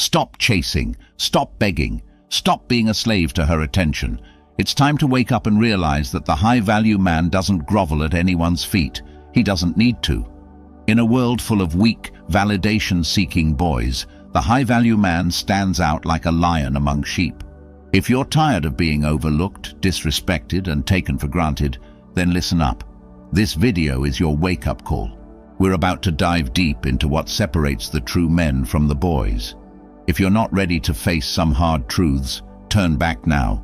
Stop chasing, stop begging, stop being a slave to her attention. It's time to wake up and realize that the high-value man doesn't grovel at anyone's feet. He doesn't need to. In a world full of weak, validation-seeking boys, the high-value man stands out like a lion among sheep. If you're tired of being overlooked, disrespected, and taken for granted, then listen up. This video is your wake-up call. We're about to dive deep into what separates the true men from the boys. If you're not ready to face some hard truths, turn back now.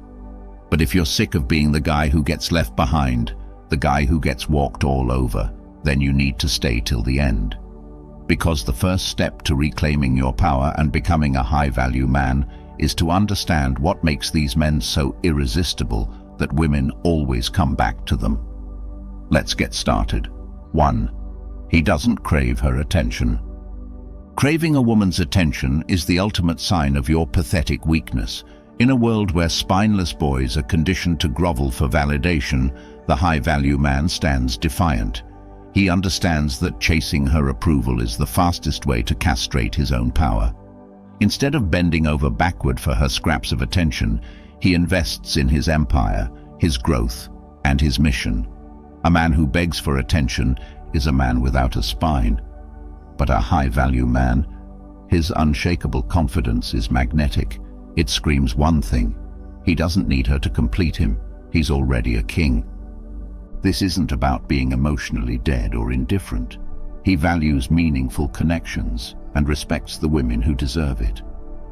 But if you're sick of being the guy who gets left behind, the guy who gets walked all over, then you need to stay till the end. Because the first step to reclaiming your power and becoming a high-value man is to understand what makes these men so irresistible that women always come back to them. Let's get started. 1. He doesn't crave her attention. Craving a woman's attention is the ultimate sign of your pathetic weakness. In a world where spineless boys are conditioned to grovel for validation, the high-value man stands defiant. He understands that chasing her approval is the fastest way to castrate his own power. Instead of bending over backward for her scraps of attention, he invests in his empire, his growth, and his mission. A man who begs for attention is a man without a spine. But a high-value man, his unshakable confidence is magnetic. It screams one thing: he doesn't need her to complete him. He's already a king. This isn't about being emotionally dead or indifferent. He values meaningful connections and respects the women who deserve it.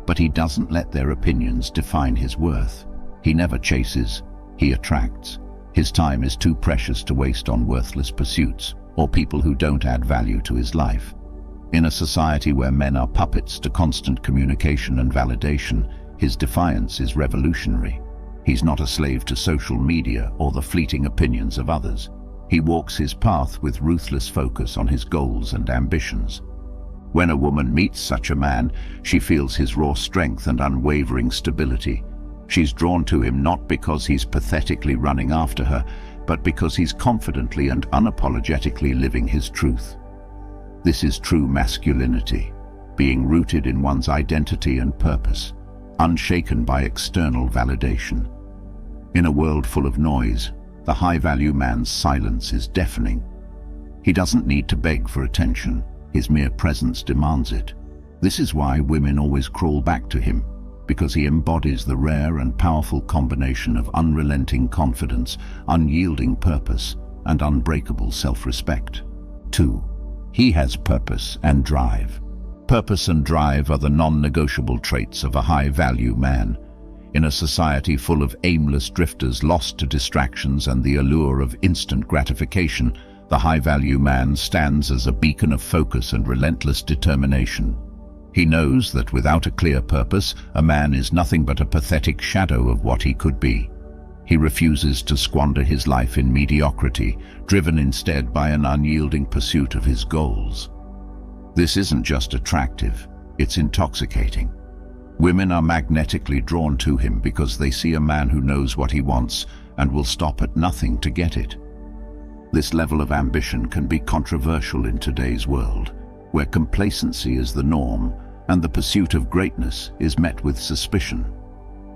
But he doesn't let their opinions define his worth. He never chases, he attracts. His time is too precious to waste on worthless pursuits or people who don't add value to his life. In a society where men are puppets to constant communication and validation, his defiance is revolutionary. He's not a slave to social media or the fleeting opinions of others. He walks his path with ruthless focus on his goals and ambitions. When a woman meets such a man, she feels his raw strength and unwavering stability. She's drawn to him not because he's pathetically running after her, but because he's confidently and unapologetically living his truth. This is true masculinity, being rooted in one's identity and purpose, unshaken by external validation. In a world full of noise, the high-value man's silence is deafening. He doesn't need to beg for attention. His mere presence demands it. This is why women always crawl back to him, because he embodies the rare and powerful combination of unrelenting confidence, unyielding purpose, and unbreakable self-respect. 2. He has purpose and drive. Purpose and drive are the non-negotiable traits of a high-value man. In a society full of aimless drifters lost to distractions and the allure of instant gratification, the high-value man stands as a beacon of focus and relentless determination. He knows that without a clear purpose, a man is nothing but a pathetic shadow of what he could be. He refuses to squander his life in mediocrity, driven instead by an unyielding pursuit of his goals. This isn't just attractive, it's intoxicating. Women are magnetically drawn to him because they see a man who knows what he wants and will stop at nothing to get it. This level of ambition can be controversial in today's world, where complacency is the norm and the pursuit of greatness is met with suspicion.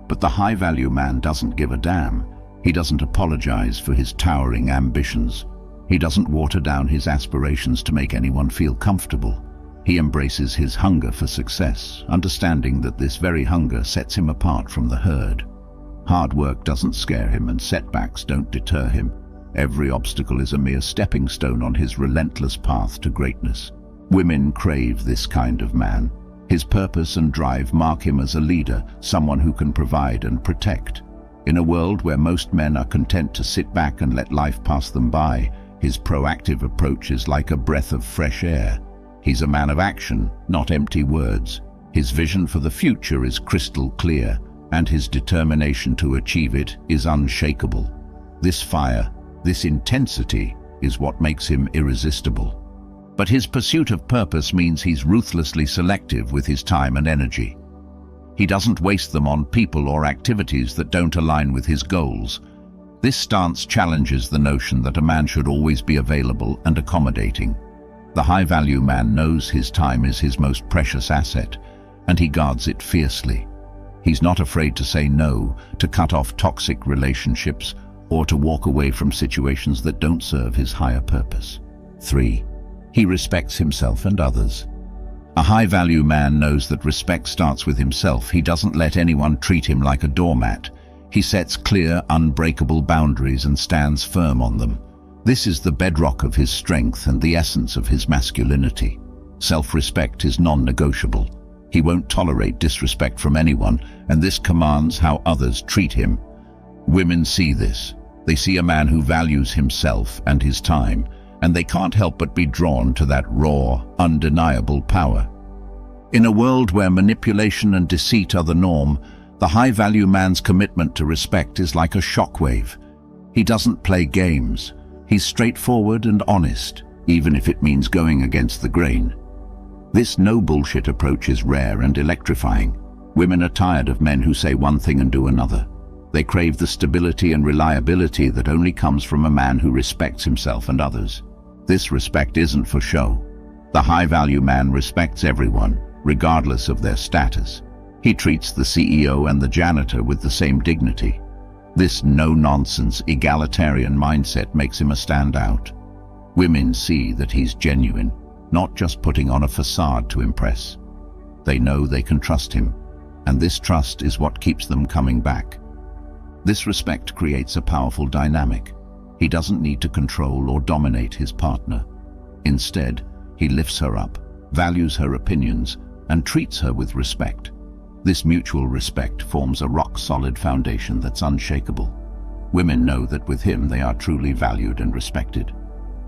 But the high-value man doesn't give a damn. He doesn't apologize for his towering ambitions. He doesn't water down his aspirations to make anyone feel comfortable. He embraces his hunger for success, understanding that this very hunger sets him apart from the herd. Hard work doesn't scare him and setbacks don't deter him. Every obstacle is a mere stepping stone on his relentless path to greatness. Women crave this kind of man. His purpose and drive mark him as a leader, someone who can provide and protect. In a world where most men are content to sit back and let life pass them by, his proactive approach is like a breath of fresh air. He's a man of action, not empty words. His vision for the future is crystal clear, and his determination to achieve it is unshakable. This fire, this intensity, is what makes him irresistible. But his pursuit of purpose means he's ruthlessly selective with his time and energy. He doesn't waste them on people or activities that don't align with his goals. This stance challenges the notion that a man should always be available and accommodating. The high-value man knows his time is his most precious asset, and he guards it fiercely. He's not afraid to say no, to cut off toxic relationships, or to walk away from situations that don't serve his higher purpose. 3. He respects himself and others. A high-value man knows that respect starts with himself. He doesn't let anyone treat him like a doormat. He sets clear, unbreakable boundaries and stands firm on them. This is the bedrock of his strength and the essence of his masculinity. Self-respect is non-negotiable. He won't tolerate disrespect from anyone, and this commands how others treat him. Women see this. They see a man who values himself and his time, and they can't help but be drawn to that raw, undeniable power. In a world where manipulation and deceit are the norm, the high-value man's commitment to respect is like a shockwave. He doesn't play games. He's straightforward and honest, even if it means going against the grain. This no-bullshit approach is rare and electrifying. Women are tired of men who say one thing and do another. They crave the stability and reliability that only comes from a man who respects himself and others. This respect isn't for show. The high-value man respects everyone, regardless of their status. He treats the CEO and the janitor with the same dignity. This no-nonsense, egalitarian mindset makes him a standout. Women see that he's genuine, not just putting on a facade to impress. They know they can trust him, and this trust is what keeps them coming back. This respect creates a powerful dynamic. He doesn't need to control or dominate his partner. Instead, he lifts her up, values her opinions, and treats her with respect. This mutual respect forms a rock-solid foundation that's unshakable. Women know that with him they are truly valued and respected.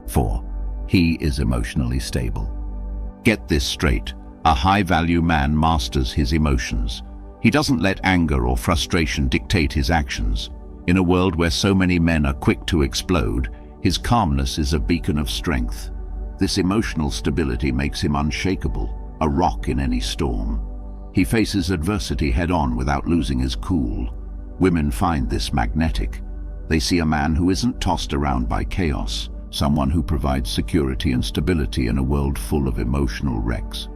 4. He is emotionally stable. Get this straight. A high-value man masters his emotions. He doesn't let anger or frustration dictate his actions. In a world where so many men are quick to explode, his calmness is a beacon of strength. This emotional stability makes him unshakable, a rock in any storm. He faces adversity head-on without losing his cool. Women find this magnetic. They see a man who isn't tossed around by chaos, someone who provides security and stability in a world full of emotional wrecks.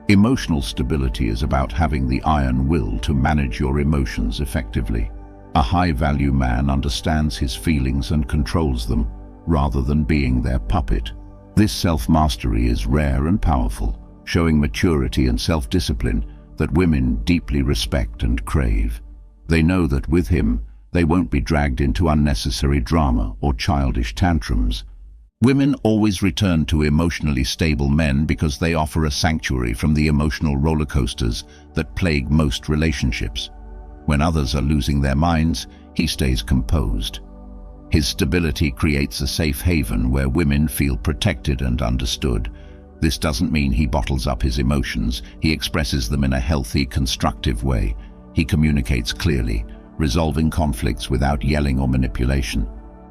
Emotional stability is about having the iron will to manage your emotions effectively. A high-value man understands his feelings and controls them, rather than being their puppet. This self-mastery is rare and powerful, showing maturity and self-discipline that women deeply respect and crave. They know that with him, they won't be dragged into unnecessary drama or childish tantrums. Women always return to emotionally stable men because they offer a sanctuary from the emotional roller coasters that plague most relationships. When others are losing their minds, he stays composed. His stability creates a safe haven where women feel protected and understood. This doesn't mean he bottles up his emotions. He expresses them in a healthy, constructive way. He communicates clearly, resolving conflicts without yelling or manipulation.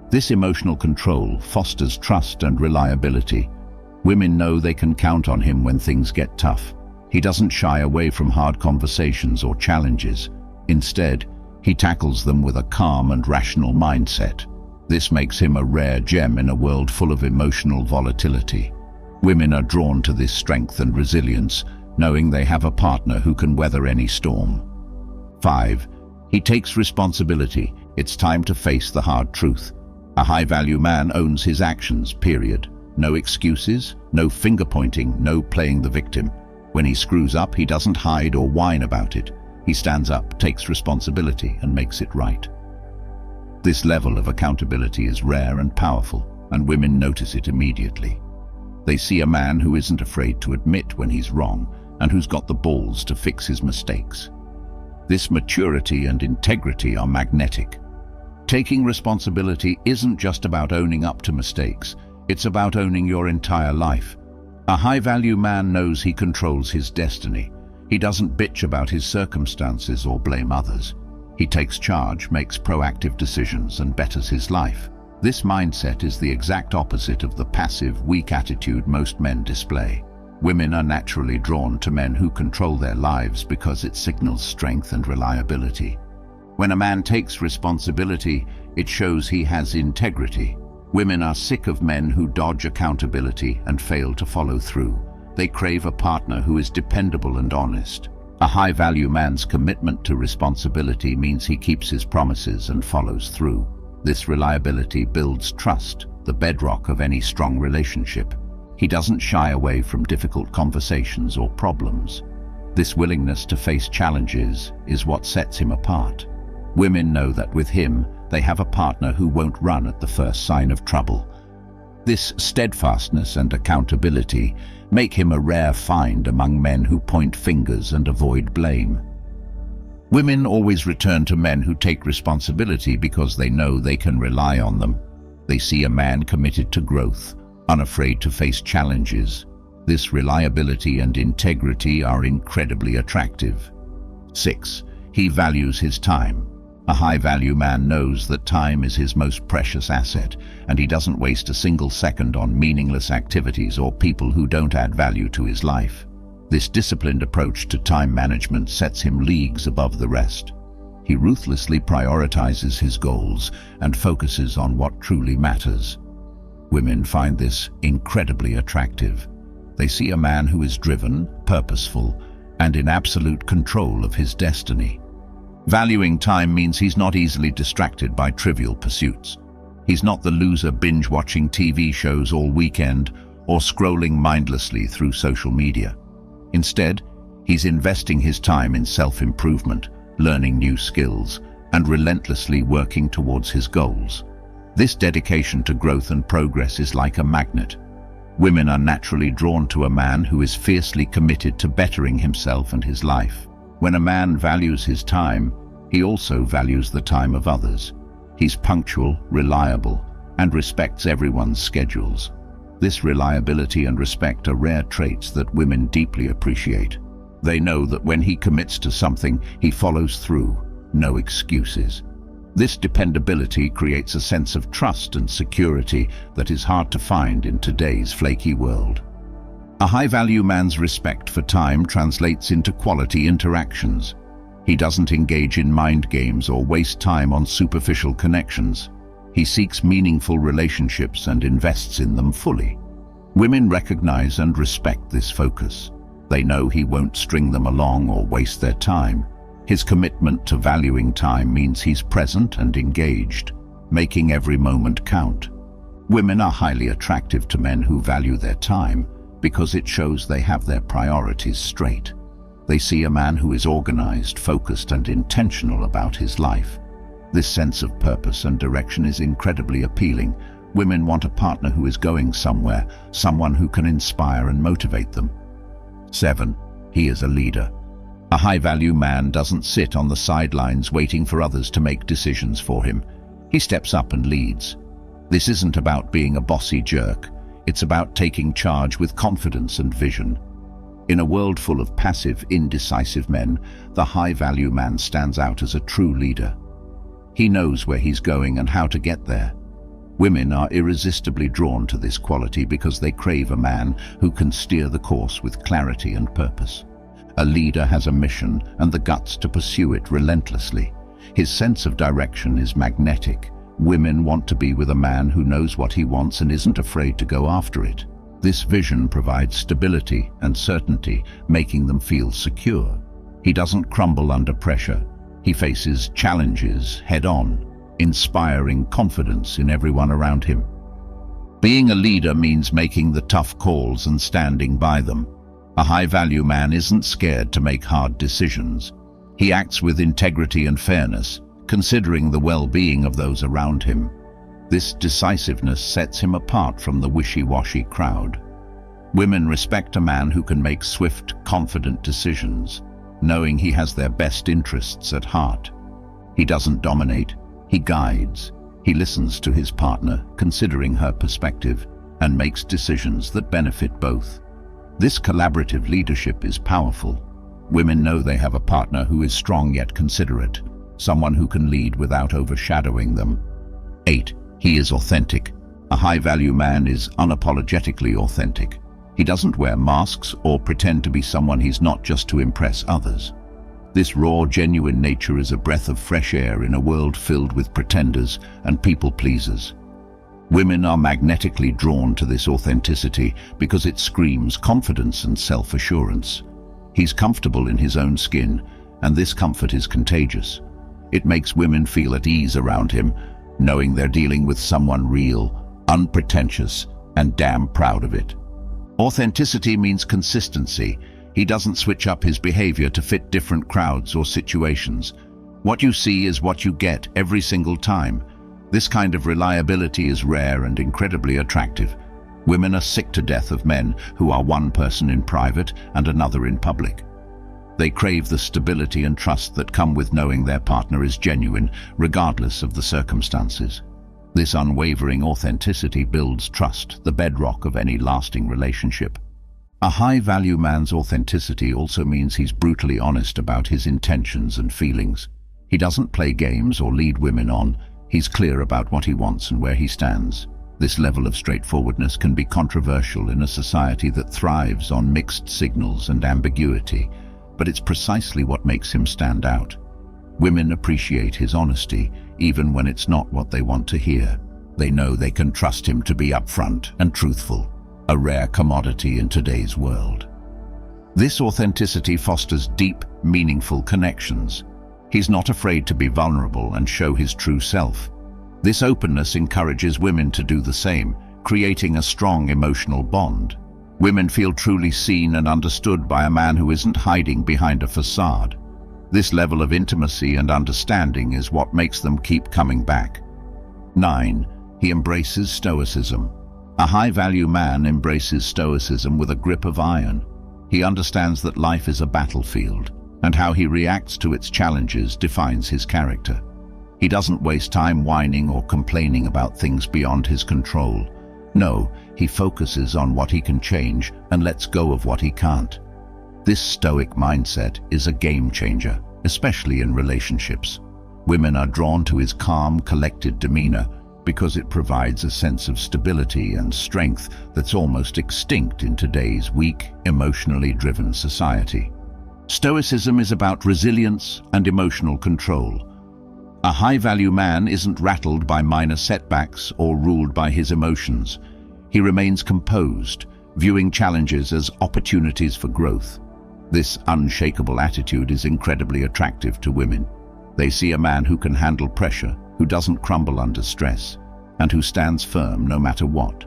This emotional control fosters trust and reliability. Women know they can count on him when things get tough. He doesn't shy away from hard conversations or challenges. Instead, he tackles them with a calm and rational mindset. This makes him a rare gem in a world full of emotional volatility. Women are drawn to this strength and resilience, knowing they have a partner who can weather any storm. 5. He takes responsibility. It's time to face the hard truth. A high-value man owns his actions, period. No excuses, no finger-pointing, no playing the victim. When he screws up, he doesn't hide or whine about it. He stands up, takes responsibility, and makes it right. This level of accountability is rare and powerful, and women notice it immediately. They see a man who isn't afraid to admit when he's wrong, and who's got the balls to fix his mistakes. This maturity and integrity are magnetic. Taking responsibility isn't just about owning up to mistakes, it's about owning your entire life. A high-value man knows he controls his destiny. He doesn't bitch about his circumstances or blame others. He takes charge, makes proactive decisions, and betters his life. This mindset is the exact opposite of the passive, weak attitude most men display. Women are naturally drawn to men who control their lives because it signals strength and reliability. When a man takes responsibility, it shows he has integrity. Women are sick of men who dodge accountability and fail to follow through. They crave a partner who is dependable and honest. A high-value man's commitment to responsibility means he keeps his promises and follows through. This reliability builds trust, the bedrock of any strong relationship. He doesn't shy away from difficult conversations or problems. This willingness to face challenges is what sets him apart. Women know that with him, they have a partner who won't run at the first sign of trouble. This steadfastness and accountability make him a rare find among men who point fingers and avoid blame. Women always return to men who take responsibility because they know they can rely on them. They see a man committed to growth, unafraid to face challenges. This reliability and integrity are incredibly attractive. 6. He values his time. A high-value man knows that time is his most precious asset, and he doesn't waste a single second on meaningless activities or people who don't add value to his life. This disciplined approach to time management sets him leagues above the rest. He ruthlessly prioritizes his goals and focuses on what truly matters. Women find this incredibly attractive. They see a man who is driven, purposeful, and in absolute control of his destiny. Valuing time means he's not easily distracted by trivial pursuits. He's not the loser binge-watching TV shows all weekend or scrolling mindlessly through social media. Instead, he's investing his time in self-improvement, learning new skills, and relentlessly working towards his goals. This dedication to growth and progress is like a magnet. Women are naturally drawn to a man who is fiercely committed to bettering himself and his life. When a man values his time, he also values the time of others. He's punctual, reliable, and respects everyone's schedules. This reliability and respect are rare traits that women deeply appreciate. They know that when he commits to something, he follows through, no excuses. This dependability creates a sense of trust and security that is hard to find in today's flaky world. A high-value man's respect for time translates into quality interactions. He doesn't engage in mind games or waste time on superficial connections. He seeks meaningful relationships and invests in them fully. Women recognize and respect this focus. They know he won't string them along or waste their time. His commitment to valuing time means he's present and engaged, making every moment count. Women are highly attractive to men who value their time because it shows they have their priorities straight. They see a man who is organized, focused, and intentional about his life. This sense of purpose and direction is incredibly appealing. Women want a partner who is going somewhere, someone who can inspire and motivate them. 7. He is a leader. A high-value man doesn't sit on the sidelines waiting for others to make decisions for him. He steps up and leads. This isn't about being a bossy jerk. It's about taking charge with confidence and vision. In a world full of passive, indecisive men, the high-value man stands out as a true leader. He knows where he's going and how to get there. Women are irresistibly drawn to this quality because they crave a man who can steer the course with clarity and purpose. A leader has a mission and the guts to pursue it relentlessly. His sense of direction is magnetic. Women want to be with a man who knows what he wants and isn't afraid to go after it. This vision provides stability and certainty, making them feel secure. He doesn't crumble under pressure. He faces challenges head-on, inspiring confidence in everyone around him. Being a leader means making the tough calls and standing by them. A high-value man isn't scared to make hard decisions. He acts with integrity and fairness, considering the well-being of those around him. This decisiveness sets him apart from the wishy-washy crowd. Women respect a man who can make swift, confident decisions, knowing he has their best interests at heart. He doesn't dominate, he guides. He listens to his partner, considering her perspective, and makes decisions that benefit both. This collaborative leadership is powerful. Women know they have a partner who is strong yet considerate, someone who can lead without overshadowing them. 8. He is authentic. A high-value man is unapologetically authentic. He doesn't wear masks or pretend to be someone he's not just to impress others. This raw, genuine nature is a breath of fresh air in a world filled with pretenders and people-pleasers. Women are magnetically drawn to this authenticity because it screams confidence and self-assurance. He's comfortable in his own skin, and this comfort is contagious. It makes women feel at ease around him, knowing they're dealing with someone real, unpretentious, and damn proud of it. Authenticity means consistency. He doesn't switch up his behavior to fit different crowds or situations. What you see is what you get every single time. This kind of reliability is rare and incredibly attractive. Women are sick to death of men who are one person in private and another in public. They crave the stability and trust that come with knowing their partner is genuine, regardless of the circumstances. This unwavering authenticity builds trust, the bedrock of any lasting relationship. A high-value man's authenticity also means he's brutally honest about his intentions and feelings. He doesn't play games or lead women on. He's clear about what he wants and where he stands. This level of straightforwardness can be controversial in a society that thrives on mixed signals and ambiguity, but it's precisely what makes him stand out. Women appreciate his honesty, even when it's not what they want to hear. They know they can trust him to be upfront and truthful, a rare commodity in today's world. This authenticity fosters deep, meaningful connections. He's not afraid to be vulnerable and show his true self. This openness encourages women to do the same, creating a strong emotional bond. Women feel truly seen and understood by a man who isn't hiding behind a facade. This level of intimacy and understanding is what makes them keep coming back. 9. He embraces Stoicism. A high-value man embraces Stoicism with a grip of iron. He understands that life is a battlefield, and how he reacts to its challenges defines his character. He doesn't waste time whining or complaining about things beyond his control. No, he focuses on what he can change and lets go of what he can't. This Stoic mindset is a game changer, especially in relationships. Women are drawn to his calm, collected demeanor because it provides a sense of stability and strength that's almost extinct in today's weak, emotionally driven society. Stoicism is about resilience and emotional control. A high-value man isn't rattled by minor setbacks or ruled by his emotions. He remains composed, viewing challenges as opportunities for growth. This unshakable attitude is incredibly attractive to women. They see a man who can handle pressure, who doesn't crumble under stress, and who stands firm no matter what.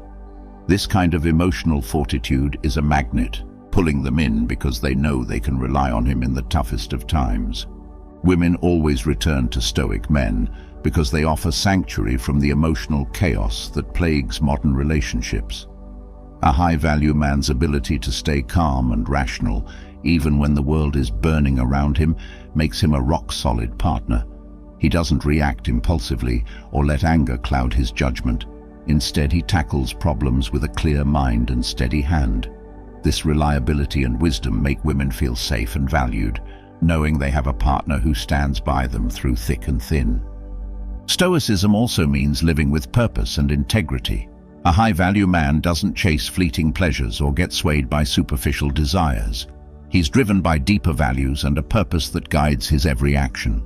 This kind of emotional fortitude is a magnet, pulling them in because they know they can rely on him in the toughest of times. Women always return to Stoic men because they offer sanctuary from the emotional chaos that plagues modern relationships. A high-value man's ability to stay calm and rational, even when the world is burning around him, makes him a rock-solid partner. He doesn't react impulsively or let anger cloud his judgment. Instead, he tackles problems with a clear mind and steady hand. This reliability and wisdom make women feel safe and valued, knowing they have a partner who stands by them through thick and thin. Stoicism also means living with purpose and integrity. A high-value man doesn't chase fleeting pleasures or get swayed by superficial desires. He's driven by deeper values and a purpose that guides his every action.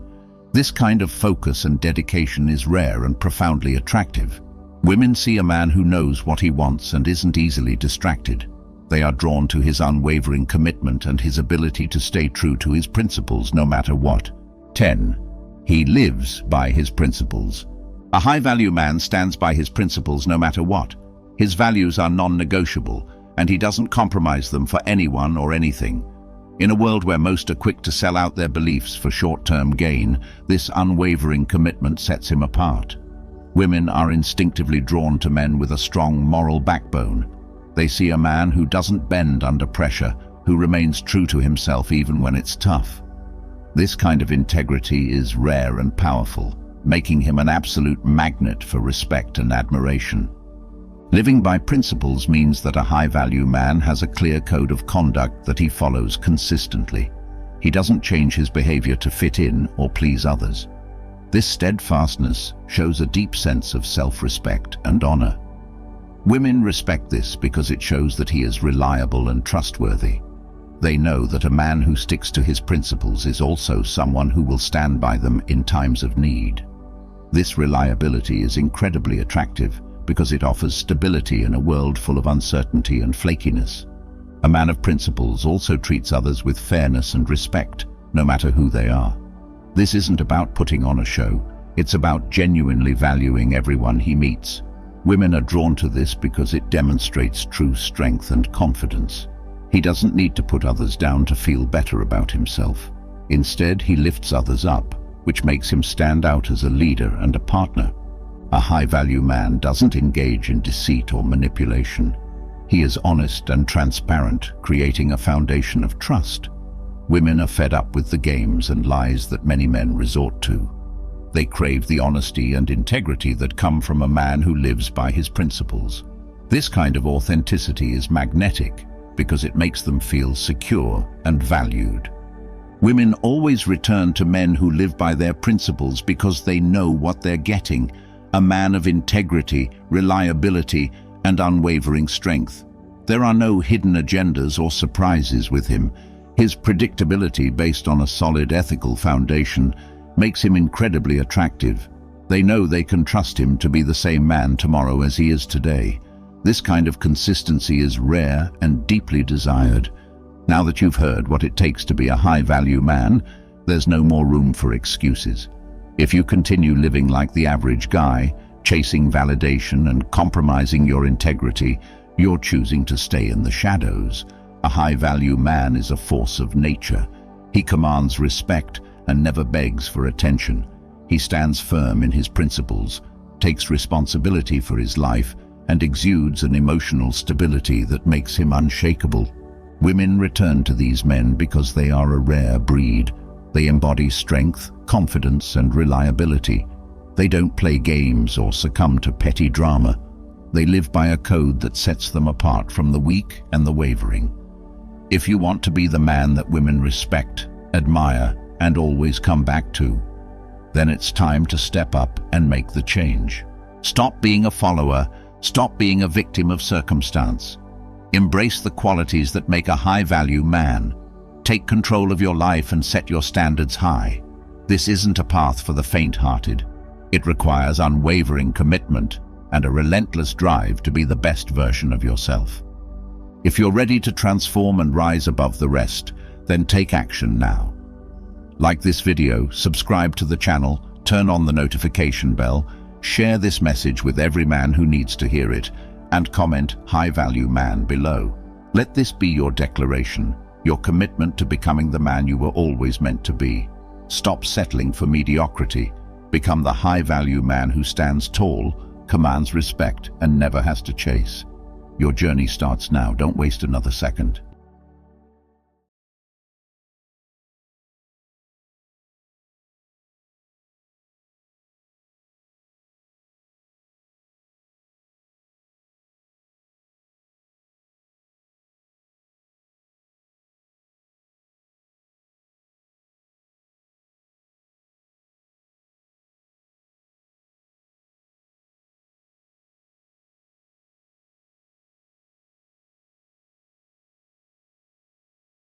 This kind of focus and dedication is rare and profoundly attractive. Women see a man who knows what he wants and isn't easily distracted. They are drawn to his unwavering commitment and his ability to stay true to his principles no matter what. 10. He lives by his principles. A high-value man stands by his principles no matter what. His values are non-negotiable, and he doesn't compromise them for anyone or anything. In a world where most are quick to sell out their beliefs for short-term gain, this unwavering commitment sets him apart. Women are instinctively drawn to men with a strong moral backbone. They see a man who doesn't bend under pressure, who remains true to himself even when it's tough. This kind of integrity is rare and powerful, making him an absolute magnet for respect and admiration. Living by principles means that a high-value man has a clear code of conduct that he follows consistently. He doesn't change his behavior to fit in or please others. This steadfastness shows a deep sense of self-respect and honor. Women respect this because it shows that he is reliable and trustworthy. They know that a man who sticks to his principles is also someone who will stand by them in times of need. This reliability is incredibly attractive because it offers stability in a world full of uncertainty and flakiness. A man of principles also treats others with fairness and respect, no matter who they are. This isn't about putting on a show, it's about genuinely valuing everyone he meets. Women are drawn to this because it demonstrates true strength and confidence. He doesn't need to put others down to feel better about himself. Instead, he lifts others up, which makes him stand out as a leader and a partner. A high-value man doesn't engage in deceit or manipulation. He is honest and transparent, creating a foundation of trust. Women are fed up with the games and lies that many men resort to. They crave the honesty and integrity that come from a man who lives by his principles. This kind of authenticity is magnetic because it makes them feel secure and valued. Women always return to men who live by their principles because they know what they're getting: a man of integrity, reliability, and unwavering strength. There are no hidden agendas or surprises with him. His predictability, based on a solid ethical foundation, makes him incredibly attractive. They know they can trust him to be the same man tomorrow as he is today. This kind of consistency is rare and deeply desired. Now that you've heard what it takes to be a high-value man, there's no more room for excuses. If you continue living like the average guy, chasing validation and compromising your integrity, you're choosing to stay in the shadows. A high-value man is a force of nature. He commands respect and never begs for attention. He stands firm in his principles, takes responsibility for his life, and exudes an emotional stability that makes him unshakable. Women return to these men because they are a rare breed. They embody strength, confidence, and reliability. They don't play games or succumb to petty drama. They live by a code that sets them apart from the weak and the wavering. If you want to be the man that women respect, admire, and always come back to, then it's time to step up and make the change. Stop being a follower. Stop being a victim of circumstance. Embrace the qualities that make a high-value man. Take control of your life and set your standards high. This isn't a path for the faint-hearted. It requires unwavering commitment and a relentless drive to be the best version of yourself. If you're ready to transform and rise above the rest, then take action now. Like this video, subscribe to the channel, turn on the notification bell, share this message with every man who needs to hear it, and comment "High-value man" below. Let this be your declaration, your commitment to becoming the man you were always meant to be. Stop settling for mediocrity. Become the high-value man who stands tall, commands respect, and never has to chase. Your journey starts now. Don't waste another second.